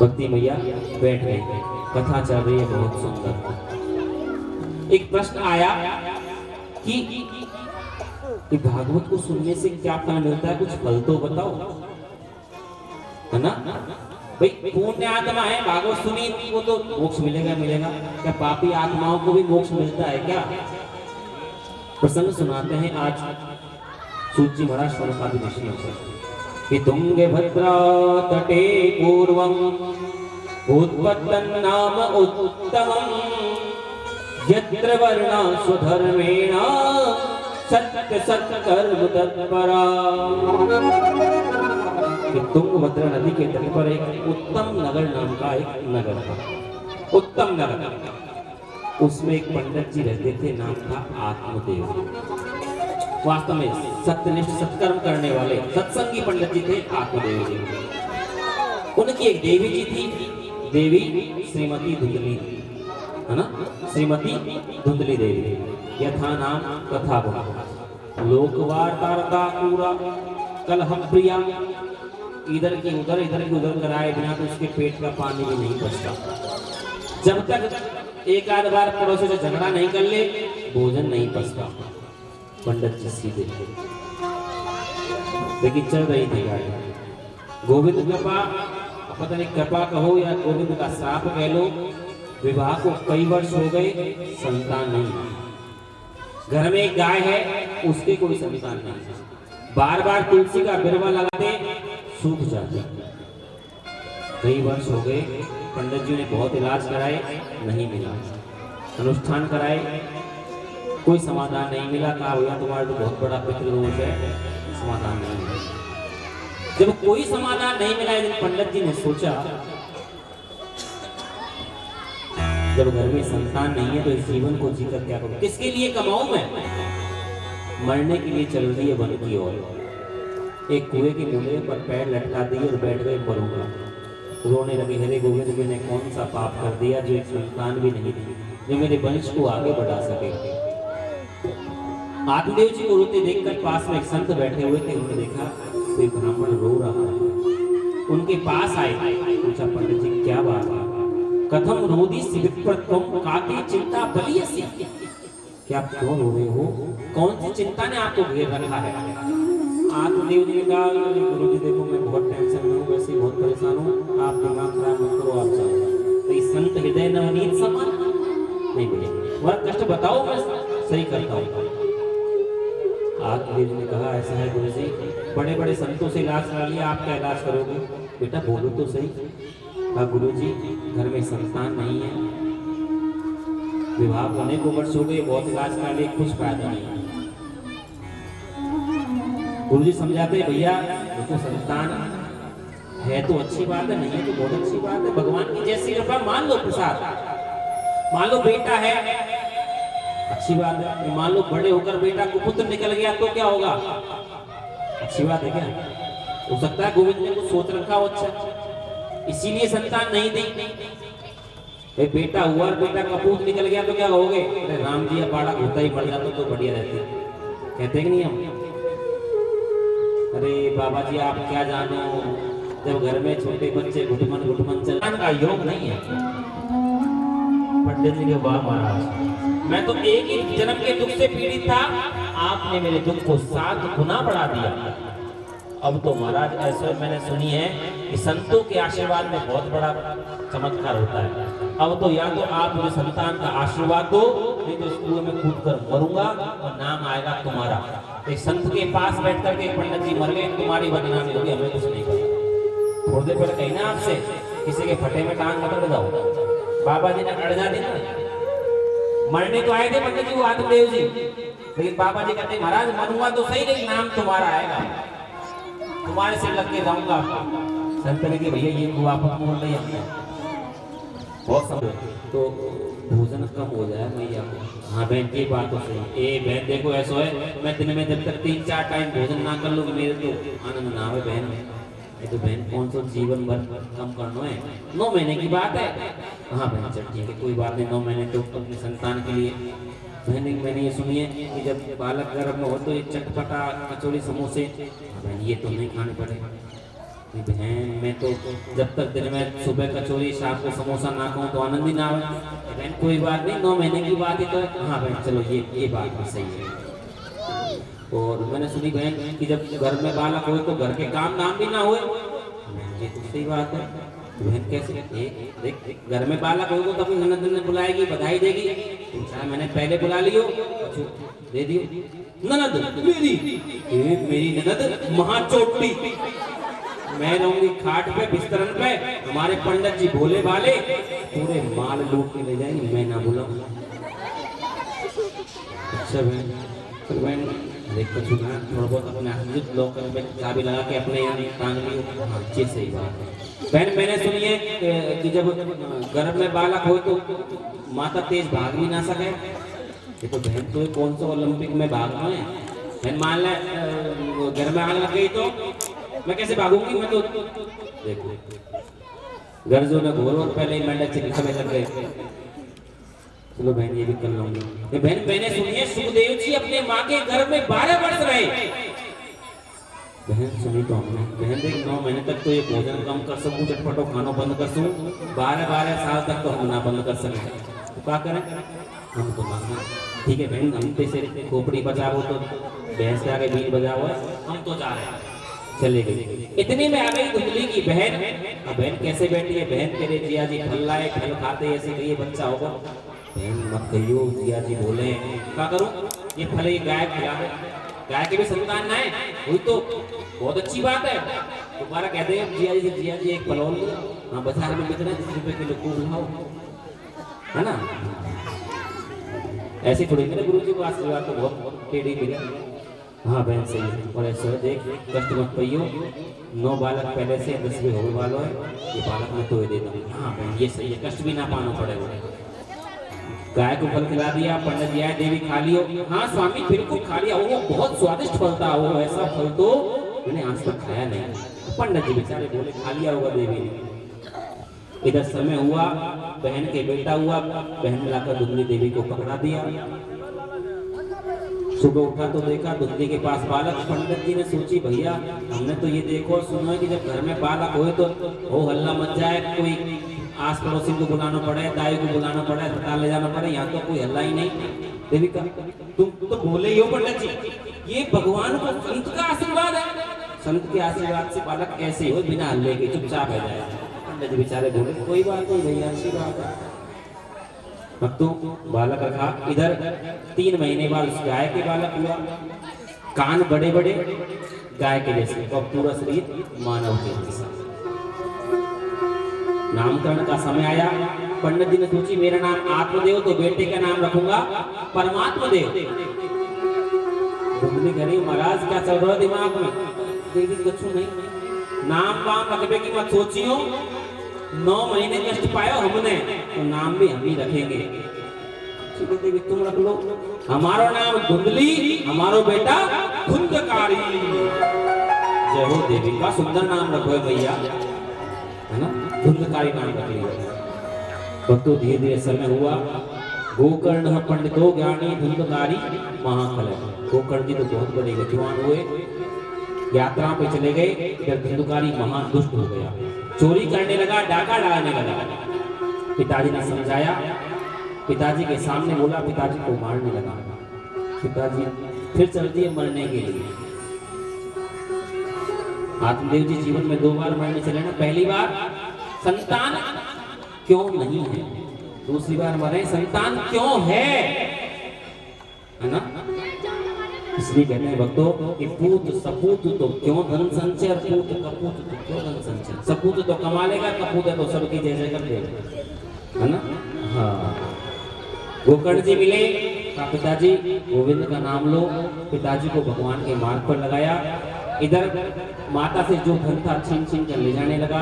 भक्ति मैया बैठ गई, कथा चल रही है बहुत सुंदर। एक प्रश्न आया कि भागवत को सुनने से क्या फल मिलता है, कुछ फल तो बताओ, है ना भाई। पुण्य आत्मा है, भागवत सुनी वो तो मोक्ष मिलेगा मिलेगा, क्या पापी आत्माओं को भी मोक्ष मिलता है क्या? प्रसंग सुनाते हैं आज सूत जी महाराज शौनकादि ऋषियों से कि तुंगे भद्रा तटे पूर्वं उत्पत्तं नाम उत्तमं यत्र वर्णा स्वधर्मेण सत्य सत्कर्म तत्परा। कि तुंगभद्रा नदी के तट पर एक उत्तम नगर नाम का एक नगर था, उत्तम नगर। उसमें एक पंडित जी रहते थे, नाम था आत्मदेव। वास्तव में सत्यनिष्ठ सत्कर्म करने वाले सत्संगी पंडित जी थे आत्मदेव जी। उनकी एक देवी जी थी, देवी श्रीमती धुंधली, है ना, श्रीमती धुंधली देवी। यथा नाम तथा गुण लोकवार्ता पूरा कलह प्रिया। इधर की उधर कराए बिना तो उसके पेट का पानी भी नहीं बचता। जब तक एक आध बार पड़ोसी से झगड़ा नहीं कर ले, भोजन नहीं पचता। पंडित जी सीधे लेकिन चल रही थी गाड़ी। गोविंद कृपा, पता नहीं कृपा कहो या गोविंद का श्राप कह लो, विवाह को कई वर्ष हो गए, संतान नहीं। घर में एक गाय है, उसके कोई संतान नहीं। बार बार तुलसी का बिरवा लगाते, सूख जाते। कई वर्ष हो गए, पंडित जी ने बहुत इलाज कराए, नहीं मिला। अनुष्ठान कराए, कोई समाधान नहीं मिला। कहा भैया तुम्हारा तो बहुत बड़ा पितृदोष है, समाधान नहीं मिला। जब कोई समाधान नहीं मिला, एक दिन पंडित जी ने सोचा जब घर में संतान नहीं है तो इस जीवन को जीकर क्या करूं, किसके लिए कमाऊं मैं? मरने के लिए चल रही है वन की ओर। एक कुएं के मूले पर पैर लटका दिए और बैठ गए, मरूंगा। रोने लगे, हरे गोविंद मैंने कौन सा पाप कर दिया जो एक संतान भी नहीं थी, जो मेरे वंश को आगे बढ़ा सके। आत्मदेव जी को रोते देखकर पास में एक संत बैठे हुए थे, उन्होंने देखा कोई ब्राह्मण रो रहा है। उनके पास आए, पूछा पंडित जी क्या बात है? कथम रोदी विप्रत्वम काति चिंता बलियसी। क्या आप क्यों रो रहे हो? कौन सी चिंता ने आपको घेर रखा है? आत्मदेव जी ने कहा गुरु जी देखो मैं बहुत टेंशन में हूँ, वैसे बहुत परेशान हूँ, आप दिमाग खराब मत करो, आप जाओ। तो इस संत हृदय नवनीत समान नहीं बोले, वह कष्ट बताओ मैं सही करता हूँ। आत्मदेव जी ने कहा ऐसा है गुरु जी, बड़े बड़े संतों से इलाज करा लिया, आप क्या इलाज करोगे? बेटा बोलो तो सही। कहा गुरु जी घर में संतान नहीं है, विवाह होने को वर्ष हो गए, बहुत इलाज करा लिए, कुछ फायदा नहीं। गुरु जी समझाते भैया देखो संतान है तो अच्छी बात है, नहीं है तो बहुत अच्छी बात है, भगवान की जैसी कृपा। मान लो प्रसाद, मान लो बेटा है, अच्छी बात है। मान लो बड़े होकर बेटा को पुत्र निकल गया तो क्या होगा? अच्छी बात है क्या? हो सकता है गोविंद ने कुछ सोच रखा हो अच्छा, इसीलिए संतान नहीं दी। बेटा हुआ और बेटा कपूत निकल गया तो क्या कहोगे? अरे राम जी अपाड़ा होता ही मर जाता तो बढ़िया रहते, कहते कि नहीं हम? अरे बाबा जी आप क्या जानो, जब घर में छोटे बच्चे घुटमन चलने का योग नहीं है। पंडित जी के वाह महाराज, मैं तो एक ही जन्म के दुख से पीड़ित था, आपने मेरे दुख को 7 गुना बढ़ा दिया। अब तो महाराज ऐसे मैंने सुनी है कि संतों के आशीर्वाद में बहुत बड़ा चमत्कार होता है। अब तो या तो आप मुझे संतान का आशीर्वाद दो, नहीं तो इस कुएं में कूद कर मरूंगा और नाम आएगा तुम्हारा। एक संत के पास बैठ करके पंडित जी मर गए, तुम्हारी बदनामी होगी, हमें कुछ नहीं करना। थोड़ी देर पहले कही ना आपसे, किसी के फटे में टांग मत लगाओ। बाबा जी ने अड़जा दी ना, मरने तो आए थे पंडित जी वो आत्मदेव जी, लेकिन बाबा जी कहते महाराज मरूंगा तो सही, लेकिन नाम तुम्हारा आएगा, तुम्हारे से लग के जाऊंगा। संत ने कि भैया ये वापस मोड़ नहीं आता बहुत समय तो भोजन कम हो जाए भैया। हाँ बहन की बात तो सही। ए बहन देखो ऐसा है, मैं दिन में जब तक 3-4 टाइम भोजन ना कर लूँगी मेरे तो आनंद ना आवे बहन। ये तो बहन कौन सा जीवन भर कम करना है, 9 महीने की बात है। हाँ बहन चल ठीक है कोई बात नहीं, 9 महीने तो अपने संतान के लिए। बहन मैंने ये सुनिए कि जब बालक गर्भ में हो तो ये चटपटा कचौड़ी समोसे, बहन ये तो नहीं खाने पड़े। नहीं बहन, मैं तो जब तक दिन में सुबह कचौरी शाम को समोसा ना खाऊं तो आनंद ही ना आवे। बहन कोई बात नहीं, 9 महीने की बात है तो हाँ बहन चलो ये बात भी सही है। और मैंने सुनी बहन कि जब घर में बालक हो तो घर के काम नाम भी ना हुए। ये तो सही बात है बहन, कैसे देख घर में बालक होगा तो अपनी ननद ने बुलाएगी, बधाई देगी। पूछा मैंने पहले बुला लियो, दे दियो ननद मेरी ननद महाचोटी। मैं रहूंगी खाट पे बिस्तरन पे, हमारे पंडित जी भोले भाले पूरे माल लूट के ले जाएंगे, मैं ना बुलाऊं। अच्छा बहन, तो बहन देख तो सुना थोड़ा बहुत अपने लोकल में चाबी लगा के अपने यहाँ टांग लियो। हाँ जी सही बात है बहन। मैंने सुनी है कि जब गर्भ में बालक हो तो माता तेज भाग भी ना सके। ये तो बहन तो कौन सा ओलंपिक में भाग रहे हैं बहन, मान ले घर में आग लग गई तो मैं कैसे भागूंगी। मैं तो देखो घर जो ने घोर और पहले ही मंडल से निकलने लग गए। चलो बहन ये भी कर लूंगी। बहन मैंने सुनी है सुखदेव जी अपने माँ के घर में 12 वर्ष रहे। बहन सुनी तो हमने बहन देख 9 महीने तक तो ये भोजन कम कर सकूं, चटपटो खानो बंद कर सकूं, 12 साल तक तो हम ना बंद कर सकें तो क्या करें हम तो मांगना। ठीक है बहन, हम पे से खोपड़ी बचाओ तो भैंस के आगे बीज बजाओ, हम तो जा रहे हैं चले गए। इतने में आ गई धुंधली की बहन। अब बहन कैसे बैठी है, बहन तेरे जिया जी फल लाए, फल खाते ऐसे कहिए बच्चा होगा। बहन मत कहियो, जिया जी बोले क्या करूं, ये फल ये गाय खिला दे, गाय के भी संतान ना है वही तो बहुत अच्छी बात है। दोबारा कहते हैं जिया जी से जिया जी एक फल और लो, हाँ बाजार में बिक रहा है 10 रुपए किलो को उठाओ, है ना। ऐसे थोड़ी मेरे गुरु जी को आशीर्वाद तो बहुत टेढ़ी मिली। हाँ बहन सही है। और ऐसे देख कष्ट मत पाइयो, 9 बालक पहले से 10 भी होने वालों है, ये बालक मैं तो देता हूँ। हाँ बहन ये सही है, कष्ट भी ना पाना पड़ेगा। गाय को फल खिला दिया, पंडित जी आए देवी खा लियो। हाँ स्वामी बिल्कुल खा लिया, वो बहुत स्वादिष्ट फल था, वो ऐसा फल तो मैंने आज तक खाया नहीं। पंडित जी बेचारे बोले खा लिया होगा देवी ने। इधर समय हुआ, बहन के बेटा हुआ, बहन मिलाकर धुंधली देवी को पकड़ा दिया। सुबह उठा तो देखा धुंधली के पास बालक। पंडित जी ने सोची भैया हमने तो ये देखो सुनो कि जब घर में बालक हो तो हो हल्ला मच जाए, कोई आस पड़ोसी को बुलाना पड़े, दाई को बुलाना पड़े, अस्पताल ले जाना पड़े, यहाँ तो कोई हल्ला ही नहीं। देवी का तुम तो बोले ही हो पंडित जी, ये भगवान को संत का आशीर्वाद है, संत के आशीर्वाद से बालक कैसे हो बिना हल्ले के चुपचाप रह जाए। पंडित जी बेचारे बोले कोई बात नहीं भैया आशीर्वाद है। अब तो बालक रखा। इधर 3 महीने बाद उस गाय के बालक हुआ, कान बड़े बड़े गाय के जैसे और पूरा शरीर मानव के जैसा। नामकरण का समय आया, पंडित जी ने सोची मेरा नाम आत्मदेव तो बेटे का नाम रखूंगा परमात्मा देव। धुंधली कह रही महाराज क्या चल रहा है दिमाग में। देवी कुछ नहीं, नाम वाम रखबे की मत सोचियो, 9 महीने कष्ट पायो हमने तो नाम भी हम ही रखेंगे। देवी तुम रख लो, हमारा नाम धुंधली, हमारो बेटा धुंधकारी। जय हो देवी का सुंदर नाम रखो भैया, है ना, धुंधकारी नाम रख लिया। भक्तों धीरे धीरे समय हुआ, गोकर्ण पंडितो ज्ञानी धुंधकारी महाकल। गोकर्ण जी तो बहुत बड़े विद्वान हुए, यात्रा पे चले गए। इधर धुंधकारी महान दुष्ट हो गया, चोरी करने लगा, डाका डालने लगा। पिताजी ने समझाया, पिताजी के सामने बोला, पिताजी को मारने लगा। पिताजी फिर चल दिए मरने के लिए। आत्मदेव जी जीवन में 2 बार मरने चले ना, पहली बार संतान क्यों नहीं है, दूसरी बार मरे संतान क्यों है ना। इसलिए कहते हैं भक्तों कि पूत सपूत तो क्यों धन संचय, पूत कपूत तो क्यों धन संचय। सपूत तो कमा लेगा, कपूत है तो सबकी जय जय कर देगा, है ना। हाँ गोकर्ण जी मिले, कहा पिताजी गोविंद का नाम लो। पिताजी को भगवान के मार्ग पर लगाया। इधर माता से जो धन था छीन छीन कर ले जाने लगा।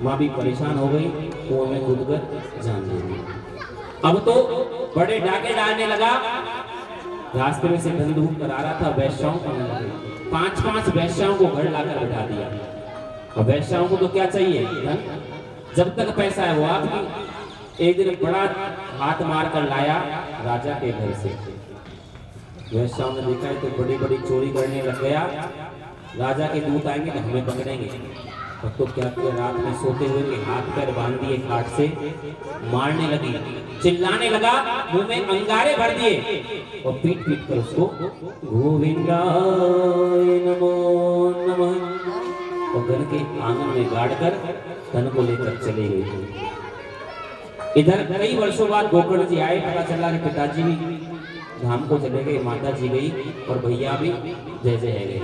माँ भी परेशान हो गई, कुएं में कूदकर जान दे दी। अब तो बड़े डाके डालने लगा। रास्ते में से धन ढूंढ कर आ रहा था, वैश्याओं को मिल गई। 5-5 वैश्याओं को घर लाकर बैठा दिया। अब वैश्याओं को तो क्या चाहिए धन, जब तक पैसा है वो आपकी। एक दिन बड़ा हाथ मार कर लाया राजा के घर से। वैश्याओं ने देखा तो बड़ी बड़ी चोरी करने लग गया। राजा के दूत आएंगे तो हमें पकड़ेंगे, और तो क्या किया, रात में सोते हुए के हाथ पैर बांध दिए खाट से, मारने लगी, चिल्लाने लगा, मुंह में अंगारे भर दिए और पीट पीट कर उसको गोविंदाय नमो नमः और घर के आंगन में गाड़ कर धन को लेकर चले गए। इधर कई वर्षों बाद गोकर्ण जी आए, पता चला कि पिताजी भी धाम को चले गए, माता जी गई और भैया भी जय जय है गए।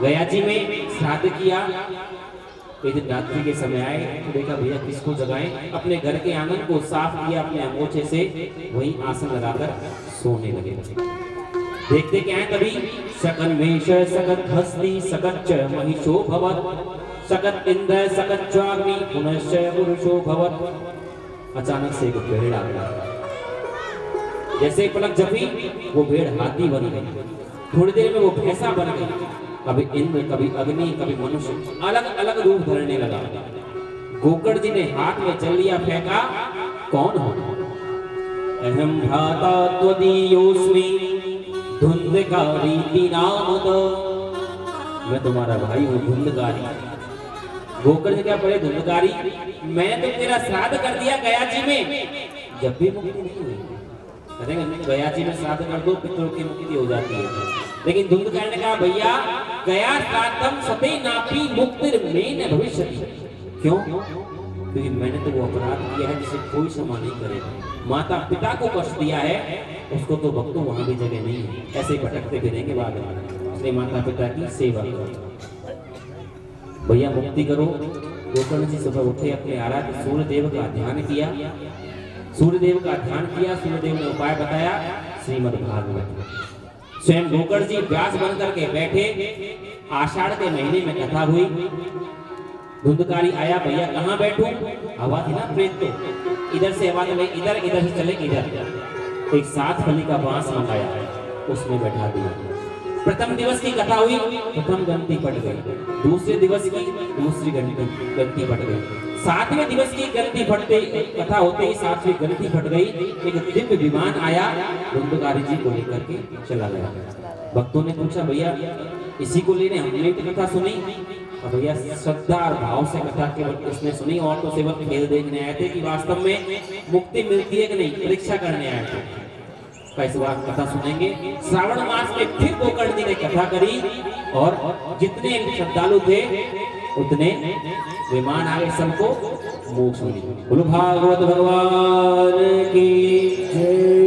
गया जी में श्राद्ध किया। एक दिन रात्रि के समय आए तो देखा भैया किसको जगाएं, अपने घर के आंगन को साफ किया अपने अंगोछे से, वही आसन लगाकर सोने लगे। देखते क्या है तभी सकन मेष सकत हस्ती सकत च महिषो भवत सकत इंद्र सकत च्वाग्नि पुनश्च पुरुषो भवत। अचानक से एक भेड़ आ गया, जैसे पलक झपी वो भेड़ हाथी बन गई, थोड़ी देर में वो भैंसा बन गई, कभी इंद्र कभी अग्नि कभी मनुष्य, अलग अलग रूप धरने लगा। गोकर्ण जी ने हाथ में जल लिया फेंका, कौन हो? अहम भ्राता त्वदीयोस्मि धुंधकारी नामद, मैं तुम्हारा भाई हूँ धुंधकारी। गोकर्ण जी क्या पड़े धुंधकारी, मैंने तो तेरा श्राद्ध कर दिया गया जी में, जब भी मुक्ति नहीं हुई। गया जी में श्राद्ध कर दो पितरों की मुक्ति हो जाती है, लेकिन धुंधकारी ने कहा भैया गया श्राद्धम सते नापी मुक्तिर में न भविष्यति। क्यों? क्योंकि मैंने तो वो अपराध किया है जिसे कोई क्षमा नहीं करेगा। माता पिता को कष्ट दिया है, उसको तो भक्तों वहां भी जगह नहीं है, ऐसे भटकते फिरेंगे बाद में, इसलिए माता पिता की सेवा करो। भैया मुक्ति करो। गोकर्ण जी सुबह उठे, अपने आराध्य सूर्य देव का ध्यान किया, सूर्य देव का ध्यान किया, सूर्य देव ने उपाय बताया, श्रीमद् भागवत। स्वयं गोकर्ण जी व्यास बन करके बैठे, आषाढ़ के महीने में कथा हुई। धुंधकारी आया, भैया कहाँ बैठूं? हवा थी ना प्रेत पे, इधर से हवा चले इधर, इधर से चले इधर। तो एक 7 फली का बांस मंगाया, उसमें बैठा दिया। प्रथम दिवस की कथा हुई, प्रथम गंती पट गई, दूसरे दिवस की दूसरी गंती पट गई, 7वें दिवस की गंती फटते कथा होते ही 7वीं गंती फट गई। एक दिव्य विमान आया, धुंधकारी जी को लेकर के चला गया। भक्तों ने पूछा भैया इसी को लेने हमने भी कथा सुनी? और भैया श्रद्धा और भाव से कथा केवल उसने सुनी, और तो केवल खेल देखने आए थे कि वास्तव में मुक्ति मिलती है कि नहीं, परीक्षा करने आए थे। इस बार कथा सुनेंगे। श्रावण मास में फिर गोकर्ण जी ने कथा करी और जितने श्रद्धालु थे उतने विमान आगे सबको मोक्ष मिली। बोलो भागवत भगवान की जय।